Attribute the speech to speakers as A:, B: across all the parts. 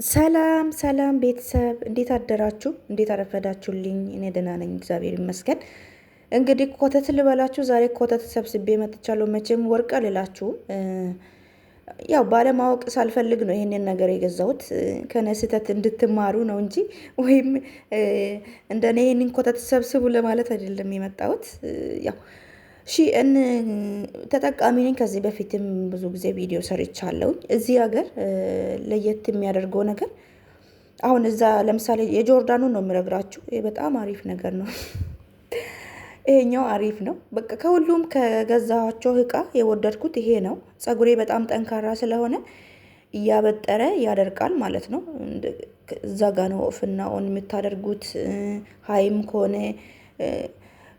A: ሰላም ሰላም ቤተሰብ እንዴት አደራችሁ? እንዴት አረፈዳችሁልኝ? እኔ ደህና ነኝ፣ እግዚአብሔር ይመስገን። እንግዲህ ኮተት ልበላችሁ፣ ዛሬ ኮተት ሰብስቤ መጥቻለሁ። መቼም ወርቅ አልላችሁም። ያው ባለማወቅ ሳልፈልግ ነው ይሄንን ነገር የገዛሁት። ከነ ስህተት እንድትማሩ ነው እንጂ ወይም እንደኔ ይሄንን ኮተት ሰብስቡ ለማለት አይደለም የመጣሁት። ያው ሺእን ተጠቃሚ ነኝ። ከዚህ በፊትም ብዙ ጊዜ ቪዲዮ ሰርቻለሁ። እዚህ ሀገር ለየት የሚያደርገው ነገር አሁን እዛ ለምሳሌ የጆርዳኑን ነው የምነግራችሁ። ይሄ በጣም አሪፍ ነገር ነው። ይሄኛው አሪፍ ነው። በቃ ከሁሉም ከገዛኋቸው እቃ የወደድኩት ይሄ ነው። ፀጉሬ በጣም ጠንካራ ስለሆነ እያበጠረ ያደርቃል ማለት ነው። እዛ ጋ ነው ኦፍና ኦን የምታደርጉት። ሀይም ከሆነ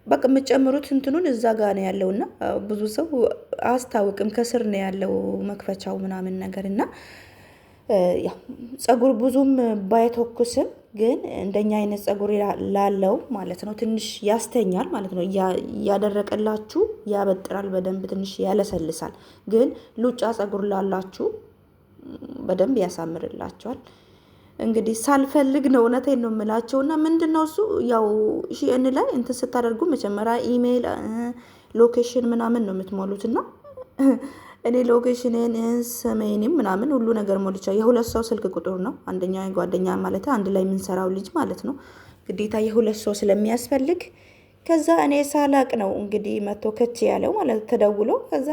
A: በቃ የምጨምሩት እንትኑን እዛ ጋ ነው ያለውና ብዙ ሰው አያስታውቅም። ከስር ነው ያለው መክፈቻው ምናምን ነገር እና ያው ፀጉር ብዙም ባይተኩስም ግን እንደኛ አይነት ፀጉር ላለው ማለት ነው ትንሽ ያስተኛል ማለት ነው። ያደረቀላችሁ ያበጥራል በደንብ ትንሽ ያለሰልሳል። ግን ሉጫ ፀጉር ላላችሁ በደንብ ያሳምርላቸዋል። እንግዲህ ሳልፈልግ ነው እውነቴን ነው የምላቸው። እና ምንድነው እሱ ያው ሺኤን ላይ እንትን ስታደርጉ መጀመሪያ ኢሜይል ሎኬሽን ምናምን ነው የምትሞሉት እና እኔ ሎኬሽንን ስሜንም ምናምን ሁሉ ነገር ሞልቻ የሁለት ሰው ስልክ ቁጥር ነው። አንደኛ ጓደኛ ማለት አንድ ላይ የምንሰራው ልጅ ማለት ነው። ግዴታ የሁለት ሰው ስለሚያስፈልግ ከዛ እኔ ሳላቅ ነው እንግዲህ መቶ ከች ያለው ማለት ተደውሎ ከዛ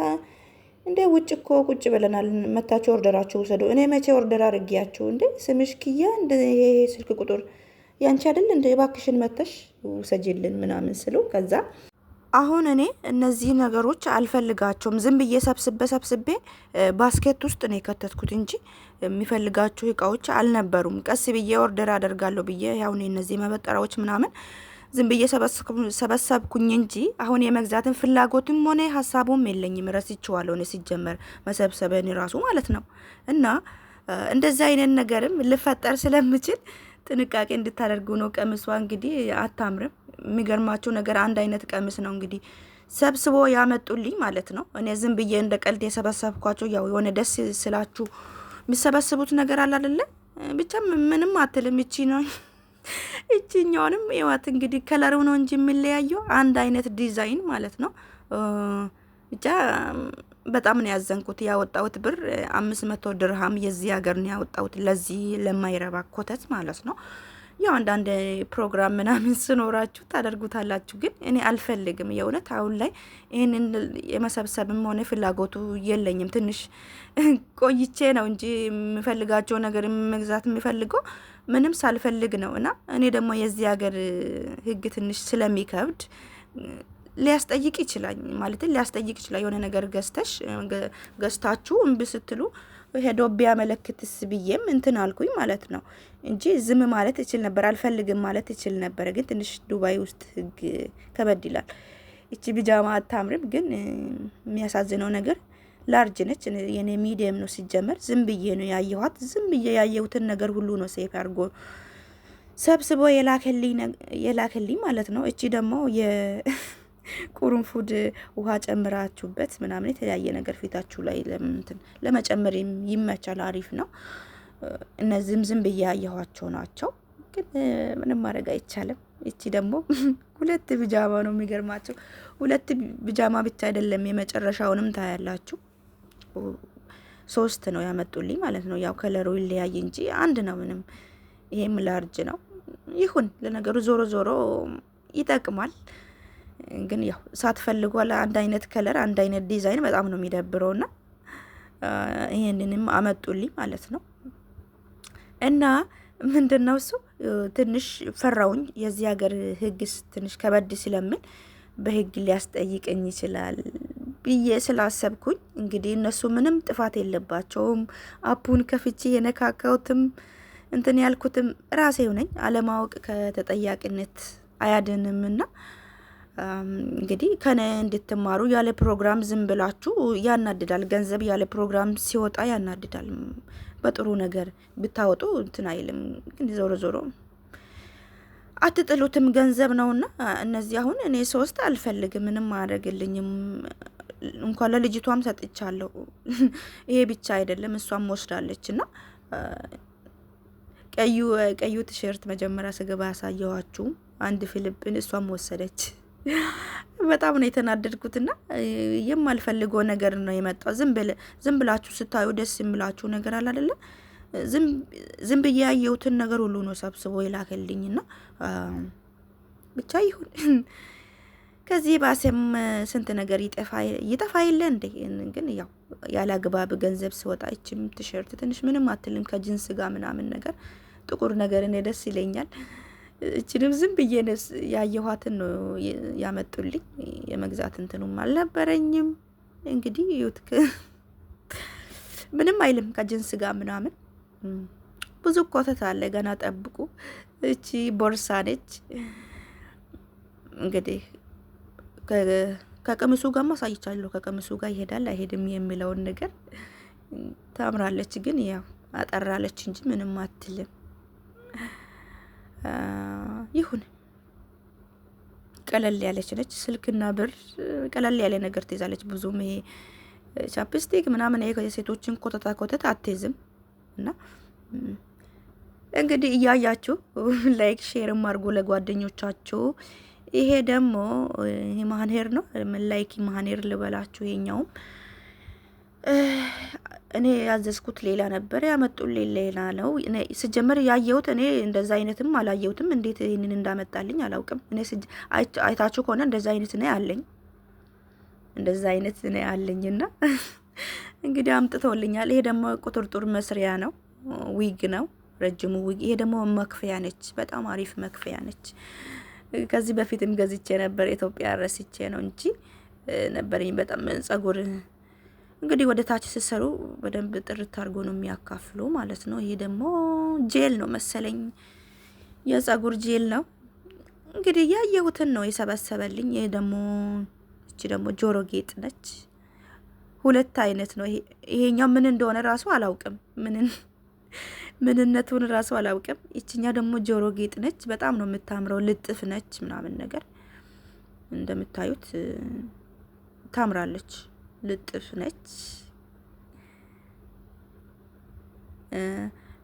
A: እንደ ውጭ እኮ ቁጭ ብለናል መታችሁ ኦርደራችሁ ውሰዱ። እኔ መቼ ኦርደር አድርጊያችሁ እንዴ? ስምሽ ኪያ እንደ ይሄ ስልክ ቁጥር ያንቺ አይደል እንደ እባክሽን መተሽ ውሰጂልን ምናምን ስለው ከዛ አሁን እኔ እነዚህ ነገሮች አልፈልጋቸውም። ዝም ብዬ ሰብስቤ ባስኬት ውስጥ ነው የከተትኩት እንጂ የሚፈልጋቸው እቃዎች አልነበሩም። ቀስ ብዬ ኦርደር አደርጋለሁ ብዬ ያው እነዚህ መበጠሪያዎች ምናምን ዝም ብዬ ሰበሰብኩኝ እንጂ አሁን የመግዛትን ፍላጎትም ሆነ ሀሳቡም የለኝም። ረስቼዋለሁ እኔ ሲጀመር መሰብሰብን ራሱ ማለት ነው። እና እንደዚህ አይነት ነገርም ልፈጠር ስለምችል ጥንቃቄ እንድታደርጉ ነው። ቀሚሷ እንግዲህ አታምርም። የሚገርማቸው ነገር አንድ አይነት ቀሚስ ነው እንግዲህ ሰብስቦ ያመጡልኝ ማለት ነው። እኔ ዝም ብዬ እንደ ቀልድ የሰበሰብኳቸው ያው የሆነ ደስ ስላችሁ የሚሰበስቡት ነገር አለ አይደለ? ብቻ ምንም አትልም። እቺ ነው እቺኛውንም ይዋት እንግዲህ ከለሩ ነው እንጂ የሚለያየው አንድ አይነት ዲዛይን ማለት ነው። ብቻ በጣም ነው ያዘንኩት። ያወጣሁት ብር 500 ድርሃም የዚህ ሀገር ነው ያወጣሁት ለዚህ ለማይረባ ኮተት ማለት ነው። ያው አንዳንድ ፕሮግራም ምናምን ስኖራችሁ ታደርጉታላችሁ፣ ግን እኔ አልፈልግም። የእውነት አሁን ላይ ይህንን የመሰብሰብም ሆነ ፍላጎቱ የለኝም። ትንሽ ቆይቼ ነው እንጂ የምፈልጋቸው ነገር መግዛት የሚፈልገው ምንም ሳልፈልግ ነው። እና እኔ ደግሞ የዚህ ሀገር ሕግ ትንሽ ስለሚከብድ ሊያስጠይቅ ይችላል ማለት ሊያስጠይቅ ይችላል። የሆነ ነገር ገዝታችሁ እምቢ ስትሉ ሄዶ ቢያመለክትስ ብዬም እንትን አልኩኝ ማለት ነው እንጂ ዝም ማለት እችል ነበር። አልፈልግም ማለት እችል ነበር። ግን ትንሽ ዱባይ ውስጥ ህግ ከበድ ይላል። እቺ ቢጃማ አታምርም፣ ግን የሚያሳዝነው ነገር ላርጅ ነች። የኔ ሚዲየም ነው ሲጀመር። ዝም ብዬ ነው ያየኋት። ዝም ብዬ ያየሁትን ነገር ሁሉ ነው ሴፍ አድርጎ ሰብስቦ የላከልኝ ማለት ነው። እቺ ደግሞ ቁርንፉድ ውሃ ጨምራችሁበት ምናምን የተለያየ ነገር ፊታችሁ ላይ ለመጨመር ይመቻል። አሪፍ ነው። እነዚህም ዝም ብዬ ያየኋቸው ናቸው፣ ግን ምንም ማድረግ አይቻልም። እቺ ደግሞ ሁለት ቢጃማ ነው። የሚገርማቸው ሁለት ቢጃማ ብቻ አይደለም፣ የመጨረሻውንም ታያላችሁ። 3 ነው ያመጡልኝ ማለት ነው። ያው ከለሩ ይለያይ እንጂ አንድ ነው። ምንም ይሄም ላርጅ ነው። ይሁን ለነገሩ ዞሮ ዞሮ ይጠቅማል። ግን ያው ሳትፈልጉ አንድ አይነት ከለር አንድ አይነት ዲዛይን በጣም ነው የሚደብረውና ይሄንንም አመጡልኝ ማለት ነው። እና ምንድነው እሱ ትንሽ ፈራውኝ። የዚህ ሀገር ህግስ ትንሽ ከበድ ስለምን በህግ ሊያስጠይቀኝ ይችላል ብዬ ስላሰብኩኝ እንግዲህ እነሱ ምንም ጥፋት የለባቸውም። አፑን ከፍቼ የነካካውትም እንትን ያልኩትም ራሴው ነኝ። አለማወቅ ከተጠያቂነት አያድንምና እንግዲህ ከነ እንድትማሩ። ያለ ፕሮግራም ዝም ብላችሁ ያናድዳል። ገንዘብ ያለ ፕሮግራም ሲወጣ ያናድዳል። በጥሩ ነገር ብታወጡ እንትን አይልም። ግን ዞሮ ዞሮ አትጥሉትም፣ ገንዘብ ነውና። እነዚህ አሁን እኔ 3 አልፈልግም፣ ምንም አያደርግልኝም። እንኳን ለልጅቷም ሰጥቻለሁ። ይሄ ብቻ አይደለም እሷም ወስዳለችና ቀዩ ቲሸርት መጀመሪያ ስገባ ያሳየኋችሁ አንድ ፊሊፒን እሷም ወሰደች። በጣም ነው የተናደድኩትና የማልፈልገው ነገር ነው የመጣው። ዝም ብላችሁ ስታዩ ደስ የሚላችሁ ነገር አለ አይደለ? ዝም ብዬ ያየሁትን ነገር ሁሉ ነው ሰብስቦ ይላከልኝና ብቻ ይሁን። ከዚህ ባሰም ስንት ነገር ይጠፋ የለ እንዴ? ግን ያው ያለ አግባብ ገንዘብ ሲወጣ እችም ቲሸርት ትንሽ ምንም አትልም ከጂንስ ጋር ምናምን ነገር ጥቁር ነገር እኔ ደስ ይለኛል። እችንም ዝም ብዬ ያየኋትን ነው ያመጡልኝ። የመግዛት እንትኑም አልነበረኝም። እንግዲህ ይሁት ምንም አይልም ከጂንስ ጋር ምናምን ብዙ ኮተት አለ ገና ጠብቁ። እቺ ቦርሳ ነች እንግዲህ ከቀሚሱ ጋር ማሳይቻለሁ። ከቀሚሱ ጋር ይሄዳል አይሄድም የሚለውን ነገር ታምራለች፣ ግን ያው አጠራለች እንጂ ምንም አትልም። ይሁን ቀለል ያለች ነች። ስልክና ብር ቀለል ያለ ነገር ትይዛለች። ብዙም ይሄ ቻፕስቲክ ምናምን ይሄ የሴቶችን ኮተት አትይዝም። እና እንግዲህ እያያችሁ ላይክ ሼርም አድርጎ ለጓደኞቻችሁ። ይሄ ደግሞ ይሄ ማህኔር ነው። ምን ላይክ ማህኔር ልበላችሁ። ይሄኛውም እኔ ያዘዝኩት ሌላ ነበር፣ ያመጡልኝ ሌላ ነው። ስጀምር ያየሁት እኔ እንደዛ አይነትም አላየሁትም። እንዴት ይሄንን እንዳመጣልኝ አላውቅም። እኔ አይታችሁ ከሆነ እንደዛ አይነት ነው ያለኝ፣ እንደዛ አይነት ነው ያለኝና እንግዲህ አምጥቶልኛል። ይሄ ደግሞ ቁጥርጥር መስሪያ ነው፣ ዊግ ነው፣ ረጅሙ ዊግ። ይሄ ደግሞ መክፈያ ነች፣ በጣም አሪፍ መክፈያ ነች። ከዚህ በፊትም ገዝቼ ነበር፣ ኢትዮጵያ ረስቼ ነው እንጂ ነበርኝ። በጣም ጸጉር እንግዲህ ወደ ታች ሲሰሩ በደንብ ጥርት አድርጎ ነው የሚያካፍሉ ማለት ነው። ይሄ ደግሞ ጄል ነው መሰለኝ፣ የጸጉር ጄል ነው። እንግዲህ ያየሁትን ነው የሰበሰበልኝ። ይሄ ደግሞ እቺ ደግሞ ጆሮ ጌጥ ነች። ሁለት አይነት ነው። ይሄኛው ምን እንደሆነ ራሱ አላውቅም፣ ምንነቱን ራሱ አላውቅም። ይችኛ ደግሞ ጆሮ ጌጥ ነች። በጣም ነው የምታምረው። ልጥፍ ነች ምናምን ነገር እንደምታዩት ታምራለች። ልጥፍ ነች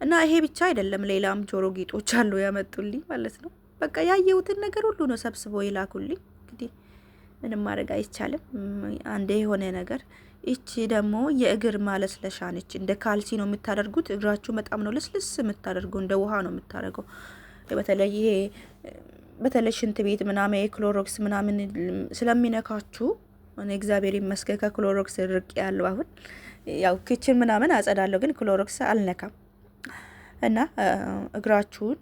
A: እና ይሄ ብቻ አይደለም፣ ሌላም ጆሮ ጌጦች አሉ ያመጡልኝ ማለት ነው። በቃ ያየሁትን ነገር ሁሉ ነው ሰብስቦ ይላኩልኝ። እንግዲህ ምንም ማድረግ አይቻልም። አንዴ የሆነ ነገር። እቺ ደግሞ የእግር ማለስለሻ ነች። እንደ ካልሲ ነው የምታደርጉት። እግራችሁ በጣም ነው ልስልስ የምታደርገው፣ እንደ ውሃ ነው የምታደርገው። በተለይ ሽንት ቤት ምናምን የክሎሮክስ ምናምን ስለሚነካችሁ እኔ እግዚአብሔር ይመስገን ከክሎሮክስ ርቅ ያለው። አሁን ያው ኪችን ምናምን አጸዳለሁ፣ ግን ክሎሮክስ አልነካም። እና እግራችሁን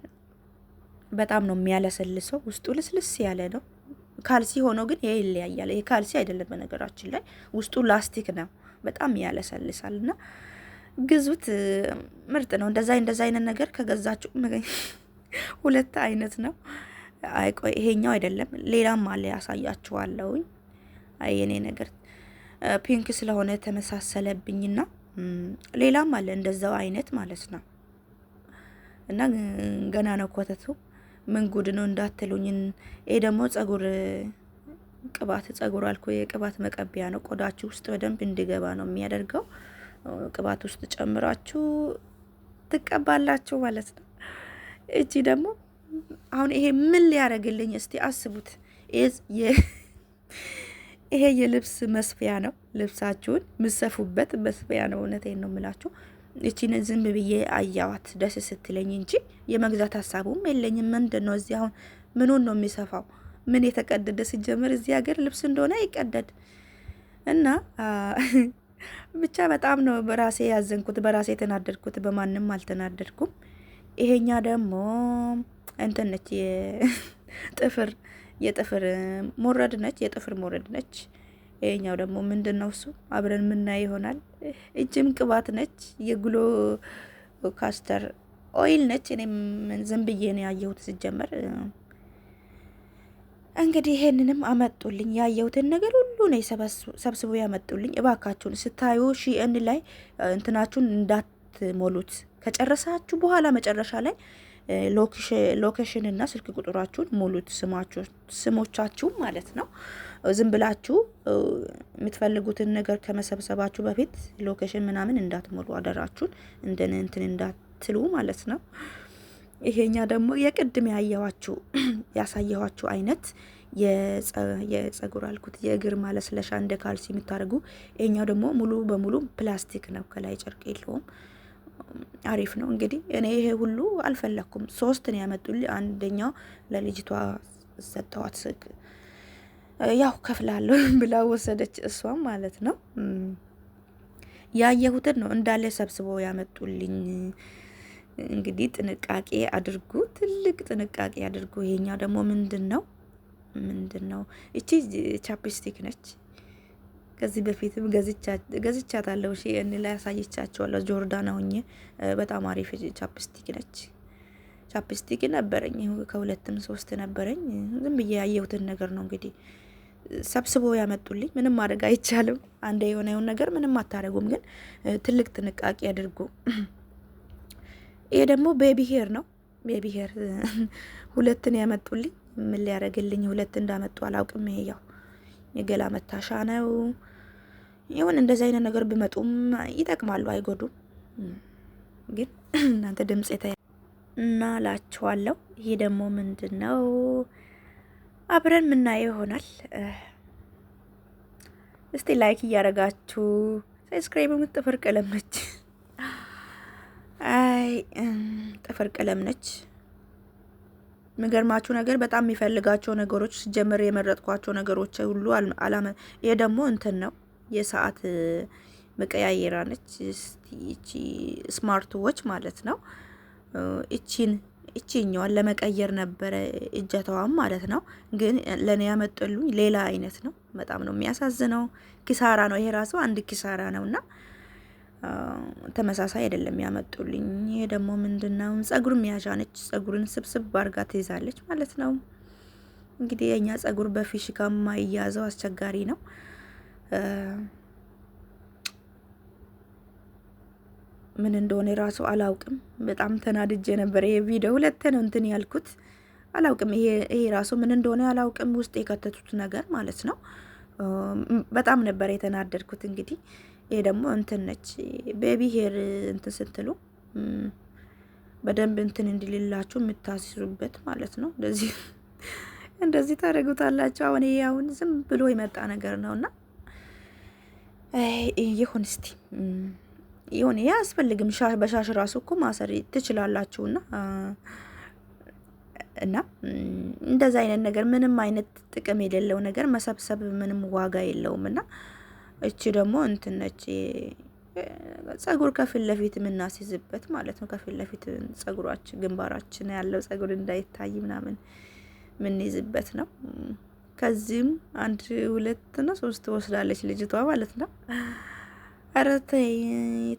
A: በጣም ነው የሚያለሰልሰው። ውስጡ ልስልስ ያለ ነው። ካልሲ ሆኖ ግን ይሄ ይለያያል። ይሄ ካልሲ አይደለም በነገራችን ላይ፣ ውስጡ ላስቲክ ነው። በጣም ያለሰልሳል። እና ግዙት፣ ምርጥ ነው። እንደዛ አይነት ነገር ከገዛችሁ ሁለት አይነት ነው። አይ ቆይ ይሄኛው አይደለም፣ ሌላም አለ ያሳያችኋለሁኝ። አይ የኔ ነገር ፒንክ ስለሆነ ተመሳሰለብኝና ሌላም አለ እንደዛው አይነት ማለት ነው። እና ገና ነው ኮተቱ። ምን ጉድ ነው እንዳትሉኝ። ይሄ ደግሞ ጸጉር አልኩ፣ የቅባት መቀቢያ ነው። ቆዳችሁ ውስጥ በደንብ እንዲገባ ነው የሚያደርገው። ቅባት ውስጥ ጨምራችሁ ትቀባላችሁ ማለት ነው። እቺ ደግሞ አሁን ይሄ ምን ሊያደርግልኝ እስቲ አስቡት። ይሄ የልብስ መስፊያ ነው። ልብሳችሁን ምሰፉበት መስፊያ ነው። እውነቴን ነው የምላችሁ። እቺን ዝም ብዬ አያዋት ደስ ስትለኝ እንጂ የመግዛት ሀሳቡም የለኝም። ምንድን ነው እዚህ አሁን ምኑን ነው የሚሰፋው? ምን የተቀደደ ሲጀምር እዚህ ሀገር ልብስ እንደሆነ አይቀደድ እና ብቻ በጣም ነው በራሴ ያዘንኩት፣ በራሴ የተናደድኩት። በማንም አልተናደድኩም። ይሄኛ ደግሞ እንትን ነች የጥፍር ሞረድ ነች። የጥፍር ሞረድ ነች። ይሄኛው ደግሞ ምንድን ነው እሱ አብረን ምናይ ይሆናል። እጅም ቅባት ነች። የግሎ ካስተር ኦይል ነች። እኔም ዝም ብዬ ነው ያየሁት ሲጀመር። እንግዲህ ይሄንንም አመጡልኝ። ያየሁትን ነገር ሁሉ ነው ሰብስቦ ያመጡልኝ። እባካችሁን ስታዩ ሺኤን ላይ እንትናችሁን እንዳትሞሉት። ከጨረሳችሁ በኋላ መጨረሻ ላይ ሎኬሽን እና ስልክ ቁጥራችሁን ሙሉት። ስሞቻችሁ ማለት ነው። ዝም ብላችሁ የምትፈልጉትን ነገር ከመሰብሰባችሁ በፊት ሎኬሽን ምናምን እንዳትሞሉ አደራችሁን። እንትን እንዳትሉ ማለት ነው። ይሄኛ ደግሞ የቅድም ያየኋችሁ ያሳየኋችሁ አይነት የጸጉር አልኩት የእግር ማለስለሻ እንደ ካልሲ የምታደርጉ። ይሄኛው ደግሞ ሙሉ በሙሉ ፕላስቲክ ነው፣ ከላይ ጨርቅ የለውም። አሪፍ ነው። እንግዲህ እኔ ይሄ ሁሉ አልፈለኩም። 3 ነው ያመጡልኝ። አንደኛው ለልጅቷ ሰጠዋት፣ ያው ከፍላለሁ ብላ ወሰደች፣ እሷም ማለት ነው። ያየሁትን ነው እንዳለ ሰብስበው ያመጡልኝ። እንግዲህ ጥንቃቄ አድርጉ፣ ትልቅ ጥንቃቄ አድርጉ። ይሄኛው ደግሞ ምንድን ነው? እቺ ቻፕስቲክ ነች። ከዚህ በፊትም ገዝቻታለሁ። እሺ እኔ ላይ ያሳየቻቸዋለሁ። ጆርዳን ሆኜ በጣም አሪፍ ቻፕስቲክ ነች። ቻፕስቲክ ነበረኝ ከ2 3 ነበረኝ። ዝም ብዬ ያየሁትን ነገር ነው እንግዲህ ሰብስበው ያመጡልኝ። ምንም ማድረግ አይቻልም። አንዴ የሆነውን ነገር ምንም አታደርጉም፣ ግን ትልቅ ጥንቃቄ አድርጉ። ይሄ ደግሞ ቤቢ ሄር ነው። ቤቢ ሄር 2 ነው ያመጡልኝ። ምን ሊያደርግልኝ 2 እንዳመጡ አላውቅም። ይሄ ያው የገላ መታሻ ነው። ይሁን እንደዚህ አይነት ነገር ቢመጡም ይጠቅማሉ፣ አይጎዱም። ግን እናንተ ድምጽ እና ላችኋለሁ። ይሄ ደግሞ ምንድን ነው? አብረን የምናየው ይሆናል። እስቲ ላይክ እያደረጋችሁ ሰብስክራይብ። ጥፍር ቀለም ነች። አይ ጥፍር ቀለም ነች። የሚገርማችሁ ነገር በጣም የሚፈልጋቸው ነገሮች ሲጀምር የመረጥኳቸው ነገሮች ሁሉ አላመ። ይሄ ደግሞ እንትን ነው የሰዓት መቀያየራ ነች። እቺ ስማርት ዎች ማለት ነው። እቺኛዋን ለመቀየር ነበረ እጀታዋም ማለት ነው። ግን ለኔ ያመጡልኝ ሌላ አይነት ነው። በጣም ነው የሚያሳዝነው። ኪሳራ ነው። ይሄ ራሱ አንድ ኪሳራ ነውና ተመሳሳይ አይደለም ያመጡልኝ። ይሄ ደግሞ ምንድነው? ጸጉር መያዣ ነች። ጸጉርን ስብስብ አድርጋ ትይዛለች ማለት ነው። እንግዲህ የኛ ጸጉር በፊሽካ ማይያዘው አስቸጋሪ ነው። ምን እንደሆነ ራሱ አላውቅም። በጣም ተናድጄ ነበር። ይሄ ቪዲዮ 2 ነው እንትን ያልኩት አላውቅም። ይሄ ራሱ ምን እንደሆነ አላውቅም። ውስጥ የከተቱት ነገር ማለት ነው። በጣም ነበር የተናደድኩት። እንግዲህ ይሄ ደግሞ እንትን ነች ቤቢ ሄር እንትን ስትሉ በደንብ እንትን እንዲልላችሁ የምታስሩበት ማለት ነው። እንደዚህ ታደርጉታላችሁ። አሁን ዝም ብሎ የመጣ ነገር ነውና ይሁን እስቲ ይሁን። ያስፈልግም በሻሽ ራሱ እኮ ማሰር ትችላላችሁና እና እንደዛ አይነት ነገር ምንም አይነት ጥቅም የሌለው ነገር መሰብሰብ ምንም ዋጋ የለውምና እቺ ደግሞ እንትን ነች ጸጉር ከፊት ለፊት የምናስይዝበት ማለት ነው። ከፊት ለፊት ጸጉራችን ግንባራችን ያለው ጸጉር እንዳይታይ ምናምን የምንይዝበት ነው። ከዚህም 1 2 እና 3 ወስዳለች ልጅቷ ማለት ነው። ኧረ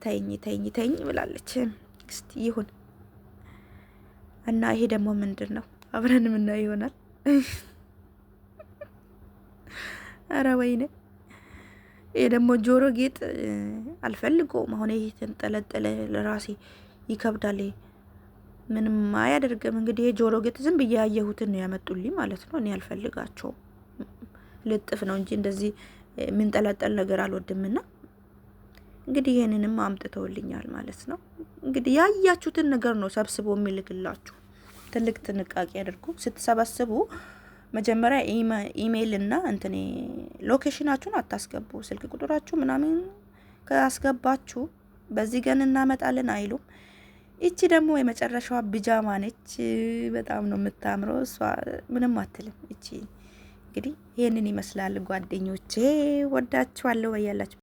A: ተይኝ ብላለች። እስቲ ይሁን እና ይሄ ደግሞ ምንድን ነው? አብረን የምናየው ይሆናል። ኧረ ወይኔ! ይሄ ደግሞ ጆሮ ጌጥ አልፈልገውም። አሁን ይሄ ተንጠለጠለ ለራሴ ይከብዳል። ምንም አያደርግም። እንግዲህ የጆሮ ጌጥ ዝም ብዬ ያየሁትን ነው ያመጡልኝ ማለት ነው። እኔ አልፈልጋቸውም። ልጥፍ ነው እንጂ እንደዚህ የምንጠለጠል ነገር አልወድምና እንግዲህ ይሄንንም አምጥተውልኛል ማለት ነው። እንግዲህ ያያችሁትን ነገር ነው ሰብስቦ የሚልክላችሁ። ትልቅ ጥንቃቄ አድርጉ ስትሰበስቡ። መጀመሪያ ኢሜይል እና እንትን ሎኬሽናችሁን አታስገቡ። ስልክ ቁጥራችሁ ምናምን ካስገባችሁ በዚህ ቀን እናመጣለን አይሉም። እቺ ደግሞ የመጨረሻዋ ቢጃማ ነች። በጣም ነው የምታምረው። እሷ ምንም አትልም። እቺ እንግዲህ ይሄንን ይመስላል ጓደኞቼ። ወዳችኋለሁ። በያላችሁ